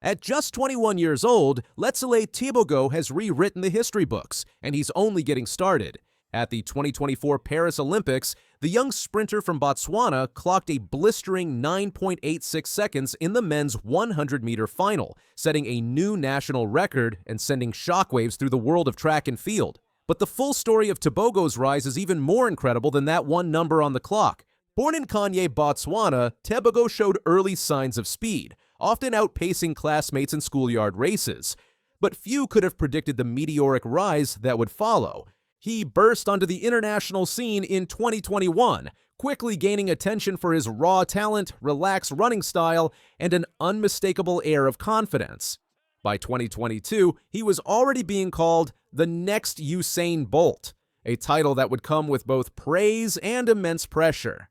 At just 21 years old, Letsile Tebogo has rewritten the history books, and he's only getting started. At the 2024 Paris Olympics, the young sprinter from Botswana clocked a blistering 9.86 seconds in the men's 100-meter final, setting a new national record and sending shockwaves through the world of track and field. But the full story of Tebogo's rise is even more incredible than that one number on the clock. Born in Kanye, Botswana, Tebogo showed early signs of speed, often outpacing classmates in schoolyard races. But few could have predicted the meteoric rise that would follow. He burst onto the international scene in 2021, quickly gaining attention for his raw talent, relaxed running style, and an unmistakable air of confidence. By 2022, he was already being called the next Usain Bolt, a title that would come with both praise and immense pressure.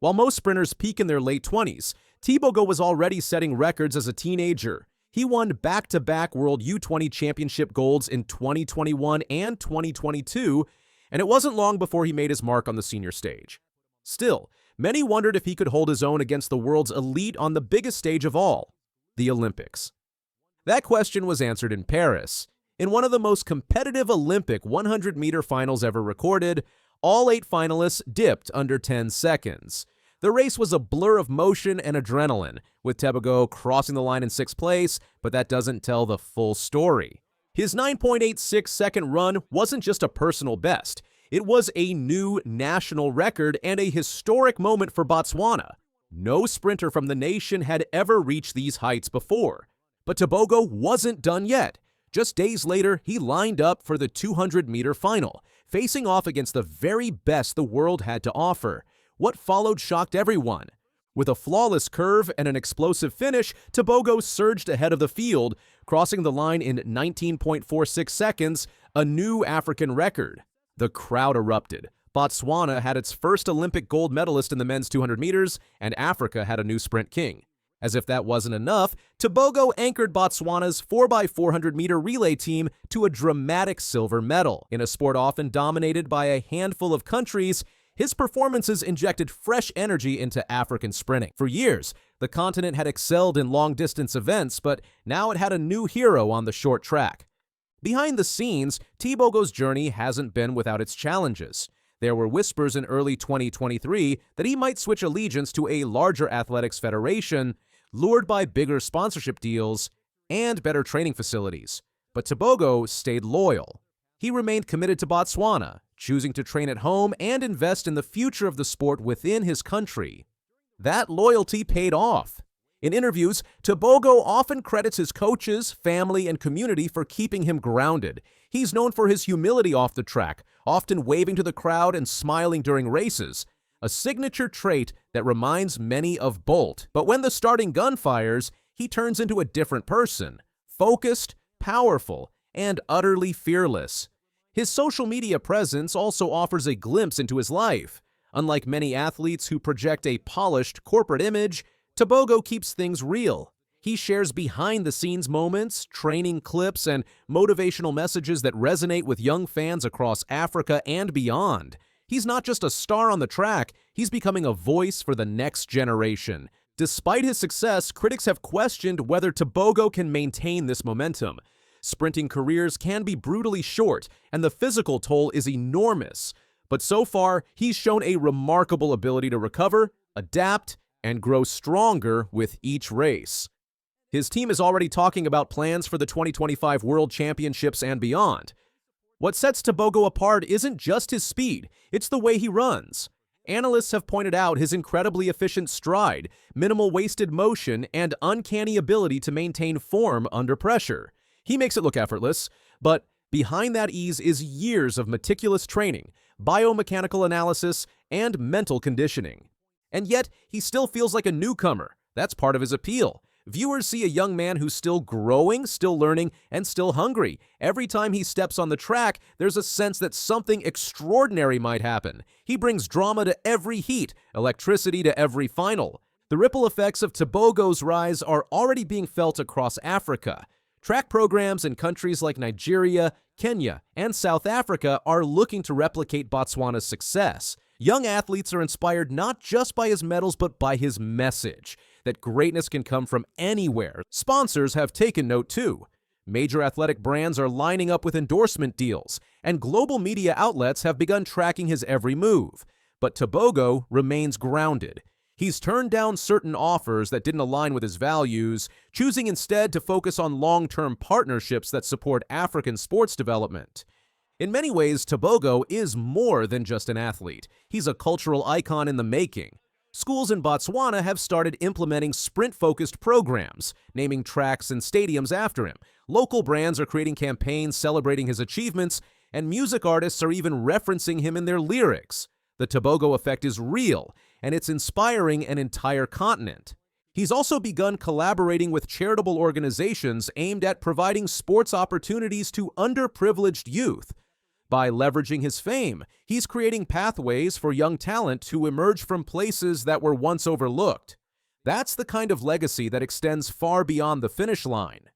While most sprinters peak in their late 20s, Tebogo was already setting records as a teenager. He won back-to-back World U20 Championship golds in 2021 and 2022, and it wasn't long before he made his mark on the senior stage. Still, many wondered if he could hold his own against the world's elite on the biggest stage of all, the Olympics. That question was answered in Paris. In one of the most competitive Olympic 100-meter finals ever recorded, all 8 finalists dipped under 10 seconds. The race was a blur of motion and adrenaline, with Tebogo crossing the line in 6th place, but that doesn't tell the full story. His 9.86-second run wasn't just a personal best. It was a new national record and a historic moment for Botswana. No sprinter from the nation had ever reached these heights before. But Tebogo wasn't done yet. Just days later, he lined up for the 200-meter final, facing off against the very best the world had to offer. What followed shocked everyone. With a flawless curve and an explosive finish, Tebogo surged ahead of the field, crossing the line in 19.46 seconds, a new African record. The crowd erupted. Botswana had its first Olympic gold medalist in the men's 200 meters, and Africa had a new sprint king. As if that wasn't enough, Tebogo anchored Botswana's 4x400-meter relay team to a dramatic silver medal. In a sport often dominated by a handful of countries, his performances injected fresh energy into African sprinting. For years, the continent had excelled in long-distance events, but now it had a new hero on the short track. Behind the scenes, Tebogo's journey hasn't been without its challenges. There were whispers in early 2023 that he might switch allegiance to a larger athletics federation, lured by bigger sponsorship deals and better training facilities. But Tebogo stayed loyal. He remained committed to Botswana, choosing to train at home and invest in the future of the sport within his country. That loyalty paid off. In interviews, Tebogo often credits his coaches, family, and community for keeping him grounded. He's known for his humility off the track, often waving to the crowd and smiling during races, a signature trait that reminds many of Bolt. But when the starting gun fires, he turns into a different person, focused, powerful, and utterly fearless. His social media presence also offers a glimpse into his life. Unlike many athletes who project a polished corporate image, Tebogo keeps things real. He shares behind-the-scenes moments, training clips, and motivational messages that resonate with young fans across Africa and beyond. He's not just a star on the track, he's becoming a voice for the next generation. Despite his success, critics have questioned whether Tebogo can maintain this momentum. Sprinting careers can be brutally short, and the physical toll is enormous. But so far, he's shown a remarkable ability to recover, adapt, and grow stronger with each race. His team is already talking about plans for the 2025 World Championships and beyond. What sets Tebogo apart isn't just his speed, it's the way he runs. Analysts have pointed out his incredibly efficient stride, minimal wasted motion, and uncanny ability to maintain form under pressure. He makes it look effortless, but behind that ease is years of meticulous training, biomechanical analysis, and mental conditioning. And yet, he still feels like a newcomer. That's part of his appeal. Viewers see a young man who's still growing, still learning, and still hungry. Every time he steps on the track, there's a sense that something extraordinary might happen. He brings drama to every heat, electricity to every final. The ripple effects of Tebogo's rise are already being felt across Africa. Track programs in countries like Nigeria, Kenya, and South Africa are looking to replicate Botswana's success. Young athletes are inspired not just by his medals but by his message, that greatness can come from anywhere. Sponsors have taken note too. Major athletic brands are lining up with endorsement deals, and global media outlets have begun tracking his every move. But Tebogo remains grounded. He's turned down certain offers that didn't align with his values, choosing instead to focus on long-term partnerships that support African sports development. In many ways, Tebogo is more than just an athlete. He's a cultural icon in the making. Schools in Botswana have started implementing sprint-focused programs, naming tracks and stadiums after him. Local brands are creating campaigns celebrating his achievements, and music artists are even referencing him in their lyrics. The Tebogo effect is real, and it's inspiring an entire continent. He's also begun collaborating with charitable organizations aimed at providing sports opportunities to underprivileged youth. By leveraging his fame, he's creating pathways for young talent to emerge from places that were once overlooked. That's the kind of legacy that extends far beyond the finish line.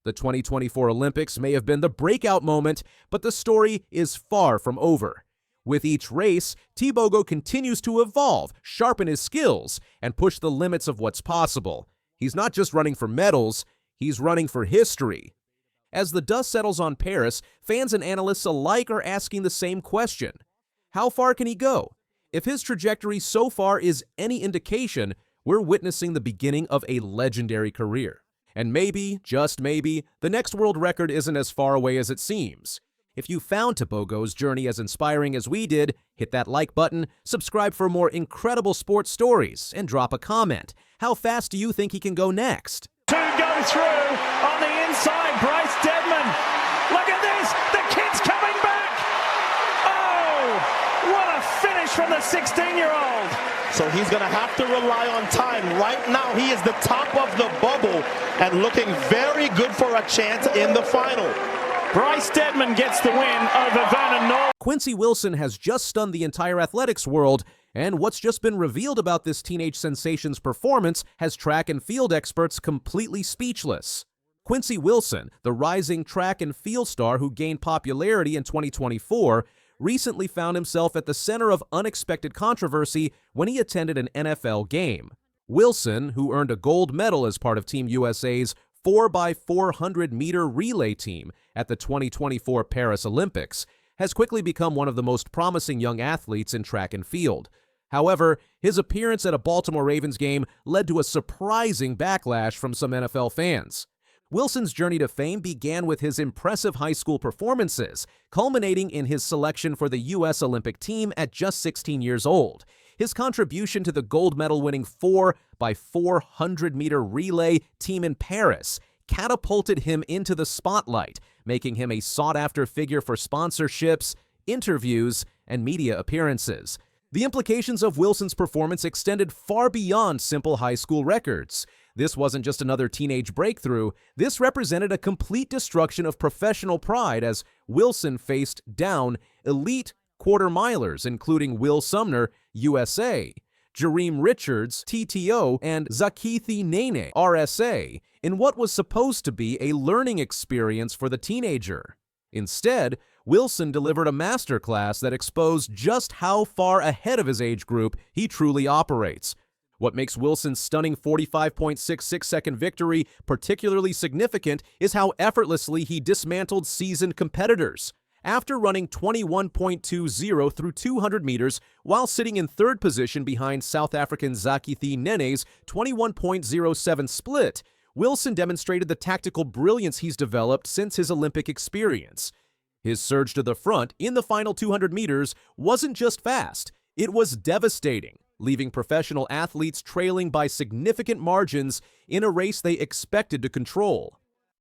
The 2024 Olympics may have been the breakout moment, but the story is far from over. With each race, Tebogo continues to evolve, sharpen his skills, and push the limits of what's possible. He's not just running for medals, he's running for history. As the dust settles on Paris, fans and analysts alike are asking the same question. How far can he go? If his trajectory so far is any indication, we're witnessing the beginning of a legendary career. And maybe, just maybe, the next world record isn't as far away as it seems. If you found Tebogo's journey as inspiring as we did, hit that like button, subscribe for more incredible sports stories, and drop a comment. How fast do you think he can go next? Two go through on the inside, Bryce Deadman. Look at this, the kid's coming back. Oh, what a finish from the 16-year-old. So he's going to have to rely on time. Right now, he is the top of the bubble and looking very good for a chance in the final. Bryce Deadman gets the win over Vernon Norwood. Quincy Wilson has just stunned the entire athletics world, and what's just been revealed about this teenage sensation's performance has track and field experts completely speechless. Quincy Wilson, the rising track and field star who gained popularity in 2024, recently found himself at the center of unexpected controversy when he attended an NFL game. Wilson, who earned a gold medal as part of Team USA's 4x400-meter relay team at the 2024 Paris Olympics, has quickly become one of the most promising young athletes in track and field. However, his appearance at a Baltimore Ravens game led to a surprising backlash from some NFL fans. Wilson's journey to fame began with his impressive high school performances, culminating in his selection for the U.S. Olympic team at just 16 years old. His contribution to the gold medal-winning 4x400-meter relay team in Paris catapulted him into the spotlight, making him a sought-after figure for sponsorships, interviews, and media appearances. The implications of Wilson's performance extended far beyond simple high school records. This wasn't just another teenage breakthrough. This represented a complete destruction of professional pride as Wilson faced down elite quarter-milers, including Will Sumner, USA, Jareem Richards, TTO, and Zakithi Nene, RSA, in what was supposed to be a learning experience for the teenager. Instead, Wilson delivered a masterclass that exposed just how far ahead of his age group he truly operates. What makes Wilson's stunning 45.66-second victory particularly significant is how effortlessly he dismantled seasoned competitors. After running 21.20 through 200 meters while sitting in third position behind South African Zakithi Nene's 21.07 split, Wilson demonstrated the tactical brilliance he's developed since his Olympic experience. His surge to the front in the final 200 meters wasn't just fast, it was devastating, leaving professional athletes trailing by significant margins in a race they expected to control.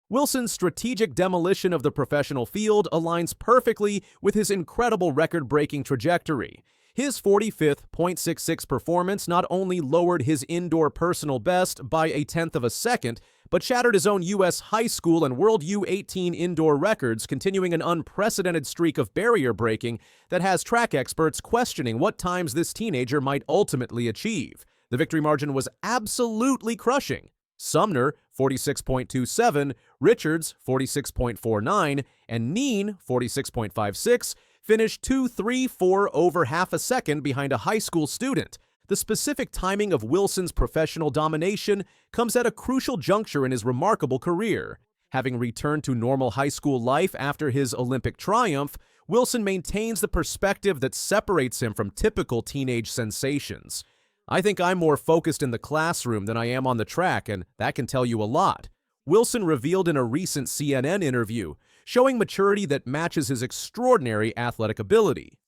Wilson's strategic demolition of the professional field aligns perfectly with his incredible record-breaking trajectory. His 45.66 performance not only lowered his indoor personal best by 1/10 of a second, but shattered his own U.S. high school and World U18 indoor records, continuing an unprecedented streak of barrier breaking that has track experts questioning what times this teenager might ultimately achieve. The victory margin was absolutely crushing. Sumner, 46.27, Richards, 46.49, and Neen, 46.56, finished 2, 3, 4 over half a second behind a high school student. The specific timing of Wilson's professional domination comes at a crucial juncture in his remarkable career. Having returned to normal high school life after his Olympic triumph, Wilson maintains the perspective that separates him from typical teenage sensations. "I think I'm more focused in the classroom than I am on the track, and that can tell you a lot," Wilson revealed in a recent CNN interview, showing maturity that matches his extraordinary athletic ability.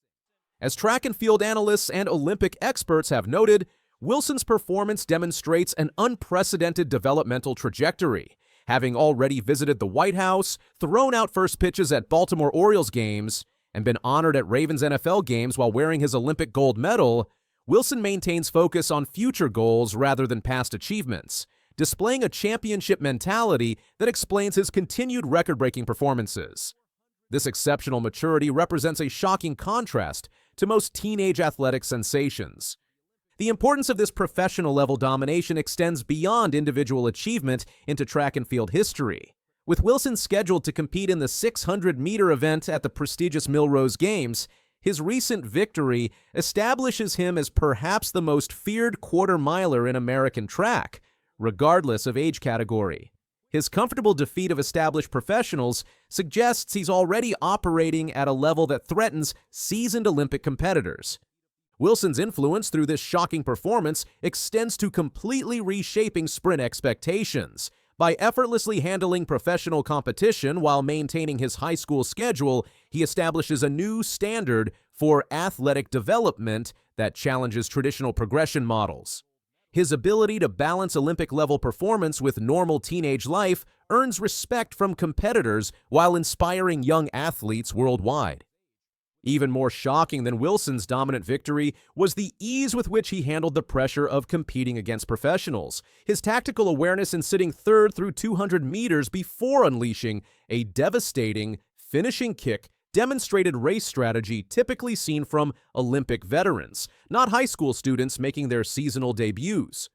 As track and field analysts and Olympic experts have noted, Wilson's performance demonstrates an unprecedented developmental trajectory. Having already visited the White House, thrown out first pitches at Baltimore Orioles games, and been honored at Ravens NFL games while wearing his Olympic gold medal, Wilson maintains focus on future goals rather than past achievements, displaying a championship mentality that explains his continued record-breaking performances. This exceptional maturity represents a shocking contrast to most teenage athletic sensations. The importance of this professional-level domination extends beyond individual achievement into track and field history. With Wilson scheduled to compete in the 600-meter event at the prestigious Millrose Games, his recent victory establishes him as perhaps the most feared quarter-miler in American track, regardless of age category. His comfortable defeat of established professionals suggests he's already operating at a level that threatens seasoned Olympic competitors. Wilson's influence through this shocking performance extends to completely reshaping sprint expectations. By effortlessly handling professional competition while maintaining his high school schedule, he establishes a new standard for athletic development that challenges traditional progression models. His ability to balance Olympic-level performance with normal teenage life earns respect from competitors while inspiring young athletes worldwide. Even more shocking than Wilson's dominant victory was the ease with which he handled the pressure of competing against professionals. His tactical awareness in sitting third through 200 meters before unleashing a devastating finishing kick demonstrated race strategy typically seen from Olympic veterans, not high school students making their seasonal debuts.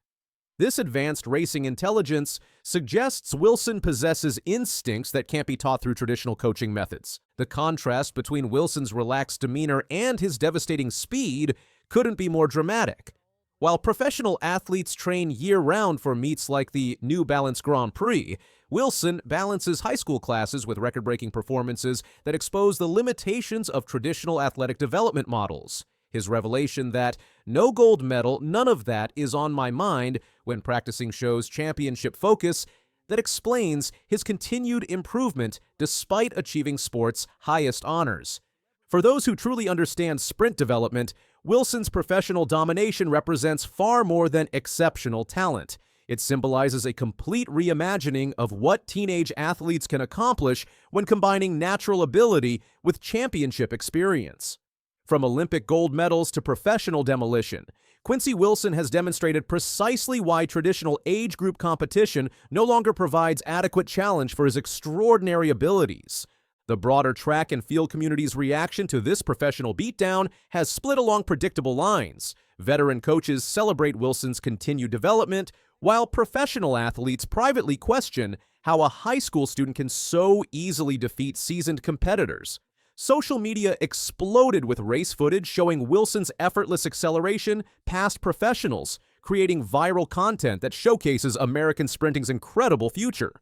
This advanced racing intelligence suggests Wilson possesses instincts that can't be taught through traditional coaching methods. The contrast between Wilson's relaxed demeanor and his devastating speed couldn't be more dramatic. While professional athletes train year-round for meets like the New Balance Grand Prix, Wilson balances high school classes with record-breaking performances that expose the limitations of traditional athletic development models. His revelation that "no gold medal, none of that is on my mind" when practicing shows championship focus that explains his continued improvement despite achieving sport's highest honors. For those who truly understand sprint development, Wilson's professional domination represents far more than exceptional talent. It symbolizes a complete reimagining of what teenage athletes can accomplish when combining natural ability with championship experience. From Olympic gold medals to professional demolition, Quincy Wilson has demonstrated precisely why traditional age group competition no longer provides adequate challenge for his extraordinary abilities. The broader track and field community's reaction to this professional beatdown has split along predictable lines. Veteran coaches celebrate Wilson's continued development, while professional athletes privately question how a high school student can so easily defeat seasoned competitors. Social media exploded with race footage showing Wilson's effortless acceleration past professionals, creating viral content that showcases American sprinting's incredible future.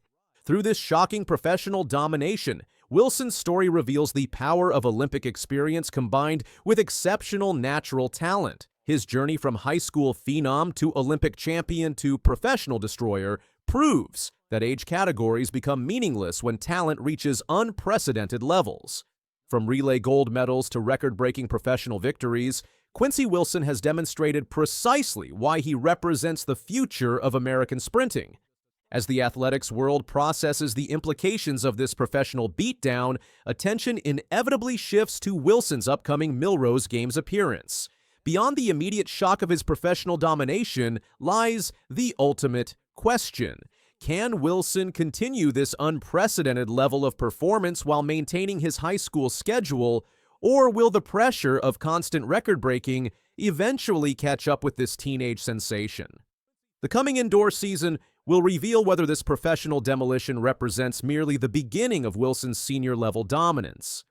Through this shocking professional domination, Wilson's story reveals the power of Olympic experience combined with exceptional natural talent. His journey from high school phenom to Olympic champion to professional destroyer proves that age categories become meaningless when talent reaches unprecedented levels. From relay gold medals to record-breaking professional victories, Quincy Wilson has demonstrated precisely why he represents the future of American sprinting. As the athletics world processes the implications of this professional beatdown, attention inevitably shifts to Wilson's upcoming Millrose Games appearance. Beyond the immediate shock of his professional domination lies the ultimate question. Can Wilson continue this unprecedented level of performance while maintaining his high school schedule, or will the pressure of constant record-breaking eventually catch up with this teenage sensation? The coming indoor season will reveal whether this professional demolition represents merely the beginning of Wilson's senior-level dominance.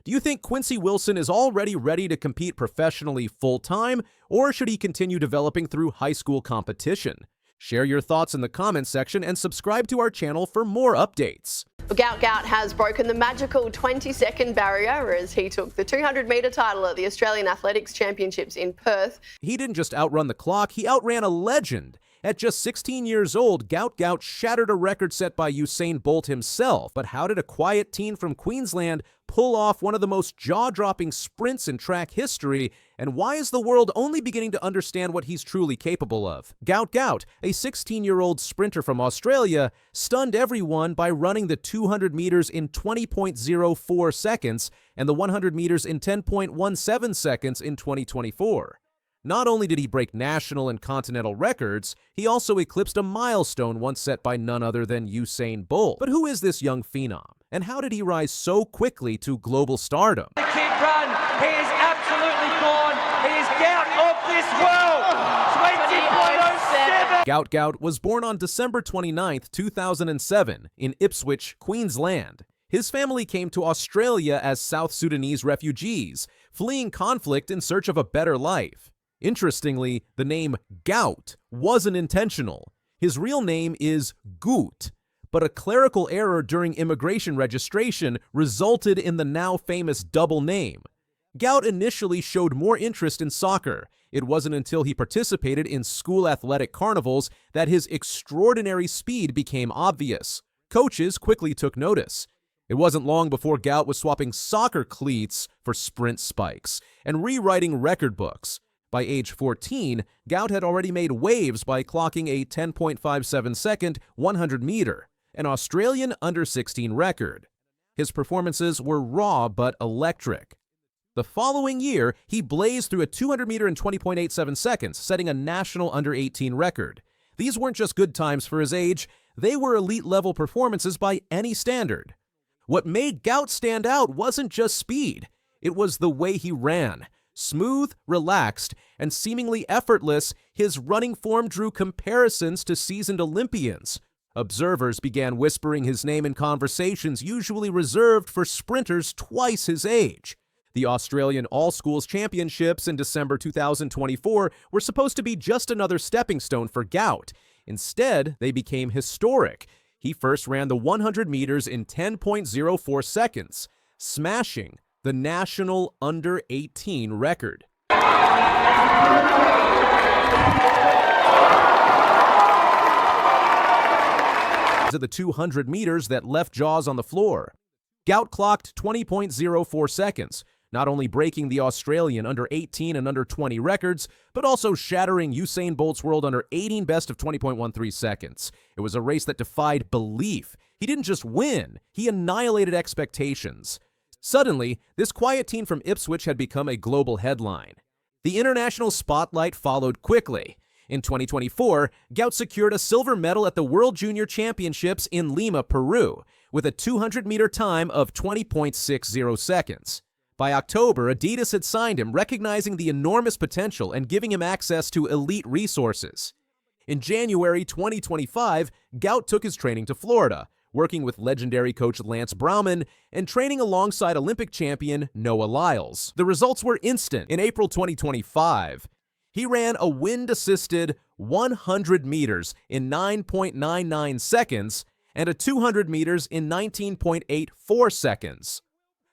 Do you think Quincy Wilson is already ready to compete professionally full-time, or should he continue developing through high school competition? Share your thoughts in the comments section and subscribe to our channel for more updates. Gout Gout has broken the magical 20-second barrier as he took the 200-metre title at the Australian Athletics Championships in Perth. He didn't just outrun the clock, he outran a legend. At just 16 years old, Gout Gout shattered a record set by Usain Bolt himself. But how did a quiet teen from Queensland pull off one of the most jaw-dropping sprints in track history? And why is the world only beginning to understand what he's truly capable of? Gout Gout, a 16-year-old sprinter from Australia, stunned everyone by running the 200 meters in 20.04 seconds and the 100 meters in 10.17 seconds in 2024. Not only did he break national and continental records, he also eclipsed a milestone once set by none other than Usain Bolt. But who is this young phenom? And how did he rise so quickly to global stardom? The kid run. He is absolutely gone. He is Gout of this world. 20.07. Gout Gout was born on December 29, 2007, in Ipswich, Queensland. His family came to Australia as South Sudanese refugees, fleeing conflict in search of a better life. Interestingly, the name Gout wasn't intentional. His real name is Gout, but a clerical error during immigration registration resulted in the now famous double name. Gout initially showed more interest in soccer. It wasn't until he participated in school athletic carnivals that his extraordinary speed became obvious. Coaches quickly took notice. It wasn't long before Gout was swapping soccer cleats for sprint spikes and rewriting record books. By age 14, Gout had already made waves by clocking a 10.57-second 100-meter, an Australian under-16 record. His performances were raw but electric. The following year, he blazed through a 200-meter in 20.87 seconds, setting a national under-18 record. These weren't just good times for his age, they were elite-level performances by any standard. What made Gout stand out wasn't just speed, it was the way he ran. Smooth, relaxed, and seemingly effortless, his running form drew comparisons to seasoned Olympians. Observers began whispering his name in conversations usually reserved for sprinters twice his age. The Australian All-Schools Championships in December 2024 were supposed to be just another stepping stone for Gout. Instead, they became historic. He first ran the 100 meters in 10.04 seconds, smashing the national under-18 record. To the 200 meters that left jaws on the floor. Gout clocked 20.04 seconds, not only breaking the Australian under-18 and under-20 records, but also shattering Usain Bolt's world under-18 best of 20.13 seconds. It was a race that defied belief. He didn't just win, he annihilated expectations. Suddenly, this quiet teen from Ipswich had become a global headline. The international spotlight followed quickly. In 2024, Gout secured a silver medal at the World Junior Championships in Lima, Peru, with a 200-meter time of 20.60 seconds. By October, Adidas had signed him, recognizing the enormous potential and giving him access to elite resources. In January 2025, Gout took his training to Florida, working with legendary coach Lance Brauman and training alongside Olympic champion Noah Lyles. The results were instant. In April 2025, he ran a wind-assisted 100 meters in 9.99 seconds and a 200 meters in 19.84 seconds.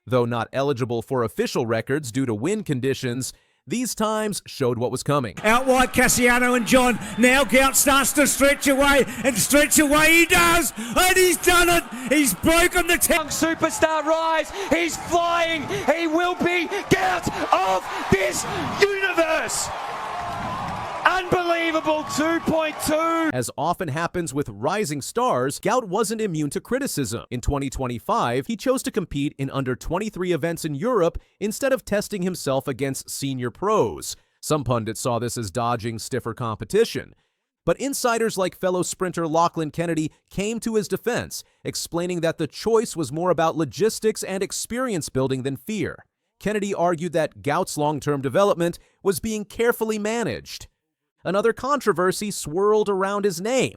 Though not eligible for official records due to wind conditions, these times showed what was coming. Out wide, Cassiano and John. Now Gout starts to stretch away, and stretch away he does, and he's done it. He's broken the Young superstar rise. He's flying. He will be Gout of this universe. Unbelievable 2.2. As often happens with rising stars, Gout wasn't immune to criticism. In 2025, he chose to compete in under 23 events in Europe instead of testing himself against senior pros. Some pundits saw this as dodging stiffer competition. But insiders like fellow sprinter Lachlan Kennedy came to his defense, explaining that the choice was more about logistics and experience building than fear. Kennedy argued that Gout's long-term development was being carefully managed. Another controversy swirled around his name.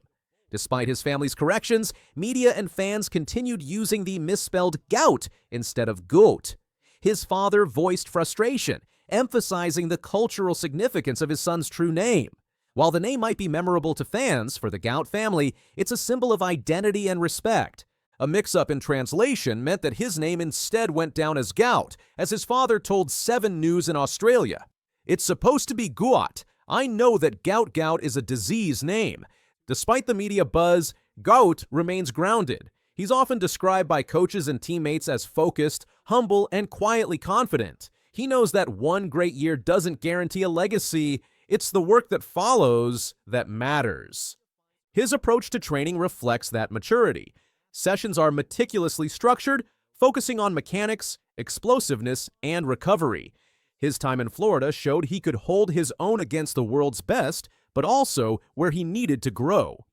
Despite his family's corrections, media and fans continued using the misspelled Gout instead of Goat. his father voiced frustration, emphasizing the cultural significance of his son's true name. While the name might be memorable to fans, for the Gout family, it's a symbol of identity and respect. A mix-up in translation meant that his name instead went down as Gout, as his father told 7 News in Australia. "It's supposed to be Gout. I know that Gout Gout is a disease name." Despite the media buzz, Gout remains grounded. He's often described by coaches and teammates as focused, humble, and quietly confident. He knows that one great year doesn't guarantee a legacy. It's the work that follows that matters. His approach to training reflects that maturity. Sessions are meticulously structured, focusing on mechanics, explosiveness, and recovery. His time in Florida showed he could hold his own against the world's best, but also where he needed to grow.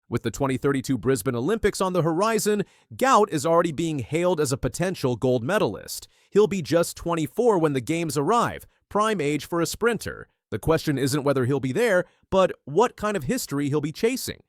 With the 2032 Brisbane Olympics on the horizon, Gout is already being hailed as a potential gold medalist. He'll be just 24 when the games arrive, prime age for a sprinter. The question isn't whether he'll be there, but what kind of history he'll be chasing.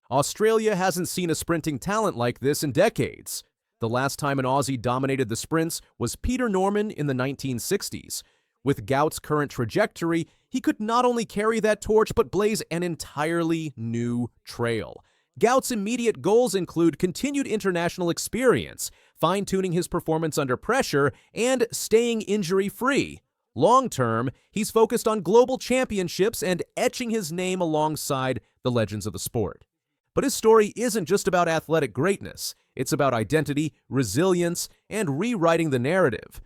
Australia hasn't seen a sprinting talent like this in decades. The last time an Aussie dominated the sprints was Peter Norman in the 1960s. With Gout's current trajectory, he could not only carry that torch but blaze an entirely new trail. Gout's immediate goals include continued international experience, fine-tuning his performance under pressure, and staying injury-free. Long-term, he's focused on global championships and etching his name alongside the legends of the sport. But his story isn't just about athletic greatness. It's about identity, resilience, and rewriting the narrative.